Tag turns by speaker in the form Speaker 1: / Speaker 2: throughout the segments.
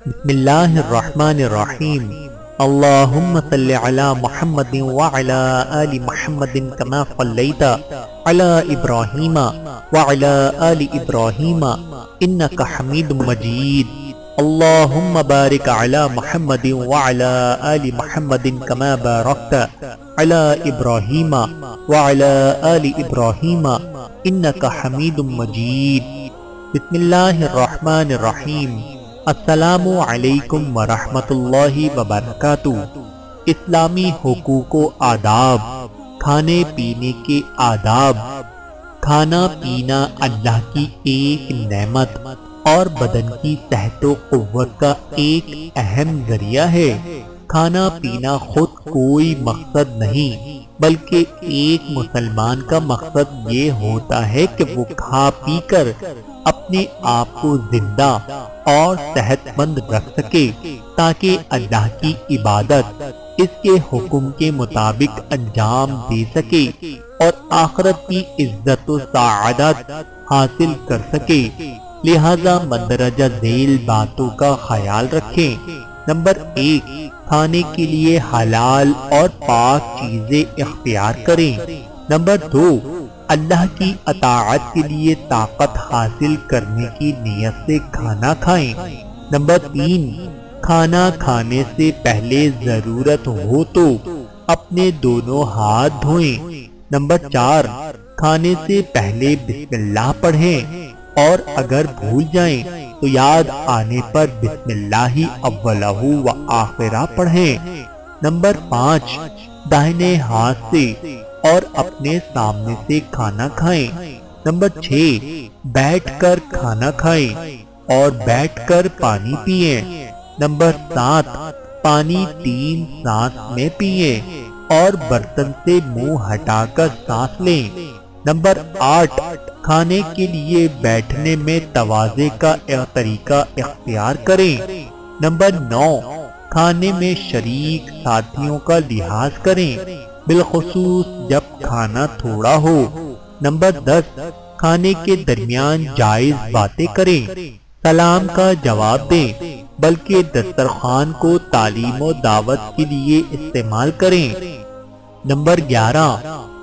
Speaker 1: بسم اللہ الرحمن الرحیم اللہم صلی علی محمد وعلی آل محمد کما صلیت علی ابراہیم وعلی آل ابراہیم انک حمید مجید اللہم بارک علی محمد وعلی آل محمد کما بارکت علی ابراہیم وعلی آل ابراہیم انک حمید مجید۔ بسم اللہ الرحمن الرحیم۔ السلام علیکم ورحمۃ اللہ وبرکاتہ۔ اسلامی حقوق و آداب، کھانے پینے کے آداب۔ کھانا پینا اللہ کی ایک نعمت اور بدن کی صحت و قوت کا ایک اہم ذریعہ ہے۔ کھانا پینا خود کوئی مقصد نہیں، بلکہ ایک مسلمان کا مقصد یہ ہوتا ہے کہ وہ کھا پی کر اپنے آپ کو زندہ اور صحت مند رکھ سکے، تاکہ اللہ کی عبادت اس کے حکم کے مطابق انجام دے سکے اور آخرت کی عزت و سعادت حاصل کر سکے۔ لہذا مندرجہ ذیل باتوں کا خیال رکھیں۔ نمبر 1، کھانے کے لیے حلال اور پاک چیزیں اختیار کریں۔ نمبر 2، اللہ کی اطاعت کے لیے طاقت حاصل کرنے کی نیت سے کھانا کھائیں۔ نمبر 3، کھانا کھانے سے پہلے ضرورت ہو تو اپنے دونوں ہاتھ دھوئیں۔ نمبر 4، کھانے سے پہلے بسم اللہ پڑھیں، اور اگر بھول جائیں تو یاد آنے پر بسم اللہ اولہ و آخرہ پڑھیں۔ نمبر 5، داہنے ہاتھ سے اور اپنے سامنے سے کھانا کھائیں۔ نمبر 6، بیٹھ کر کھانا کھائیں اور بیٹھ کر پانی پئیں۔ نمبر 7، پانی 3 سانس میں پئیں اور برتن سے منہ ہٹا کر سانس لیں۔ نمبر 8، کھانے کے لیے بیٹھنے میں تواضع کا طریقہ اختیار کریں۔ نمبر 9، کھانے میں شریک ساتھیوں کا لحاظ کریں، بالخصوص جب کھانا تھوڑا ہو۔ نمبر 10، کھانے کے درمیان جائز باتیں کریں، سلام کا جواب دیں، بلکہ دسترخوان کو تعلیم و دعوت کے لیے استعمال کریں۔ نمبر 11،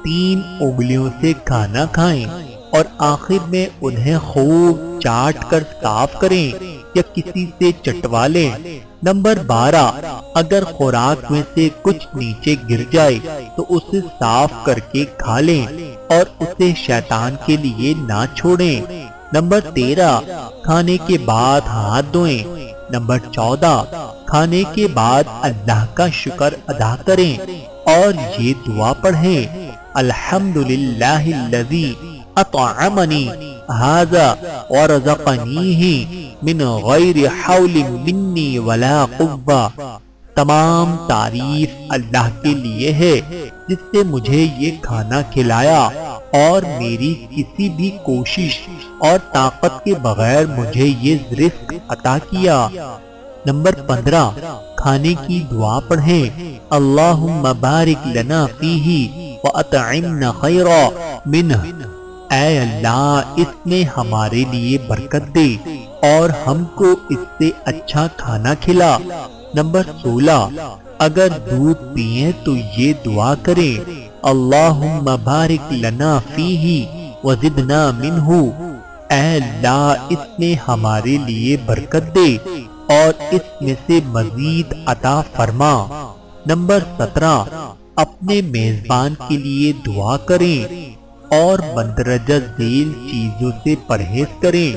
Speaker 1: 3 انگلیوں سے کھانا کھائیں اور آخر میں انہیں خوب چاٹ کر صاف کریں یا کسی سے چٹوا لیں۔ نمبر 12، اگر خوراک میں سے کچھ نیچے گر جائے تو اسے صاف کر کے کھا لیں اور اسے شیطان کے لیے نہ چھوڑیں۔ نمبر 13، کھانے کے بعد ہاتھ دھوئیں۔ نمبر 14، کھانے کے بعد اللہ کا شکر ادا کریں اور یہ دعا پڑھیں، الحمدللہ الذی اطعمنی ھذا ورزقنیہ من غیر حول منی ولا قوہ۔ تمام تعریف اللہ کے لیے ہے جس سے مجھے یہ کھانا کھلایا اور میری کسی بھی کوشش اور طاقت کے بغیر مجھے یہ رزق عطا کیا۔ نمبر 15، کھانے کی دعا پڑھیں، اللہم بارک لنا فیہ وَأَطْعِمْنَا خَيْرًا مِنْهُ۔ اے اللہ، اس میں ہمارے لیے برکت دے اور ہم کو اس سے اچھا کھانا کھلا۔ نمبر 16، اگر دودھ پئیں تو یہ دعا کریں، اللہم بارک لنا فیہ وزدنا منہ۔ اے اللہ، اس میں ہمارے لیے برکت دے اور اس میں سے مزید عطا فرما۔ نمبر 17، اپنے میزبان کے لیے دعا کریں اور مندرجہ ذیل چیزوں سے پرہیز کریں۔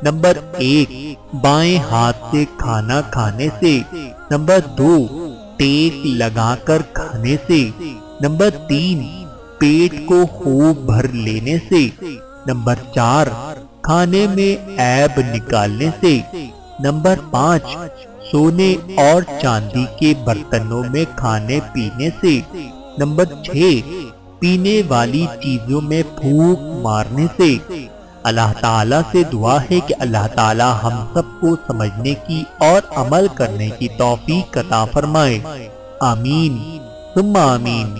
Speaker 1: نمبر 1، بائیں ہاتھ سے کھانا کھانے سے۔ نمبر 2، ٹیک لگا کر کھانے سے۔ نمبر 3، پیٹ کو خوب بھر لینے سے۔ نمبر 4، کھانے میں عیب نکالنے سے۔ نمبر 5، سونے اور چاندی کے برتنوں میں کھانے پینے سے۔ نمبر 6، پینے والی چیزوں میں پھونک مارنے سے۔ اللہ تعالیٰ سے دعا ہے کہ اللہ تعالیٰ ہم سب کو سمجھنے کی اور عمل کرنے کی توفیق عطا فرمائے۔ آمین ثم آمین۔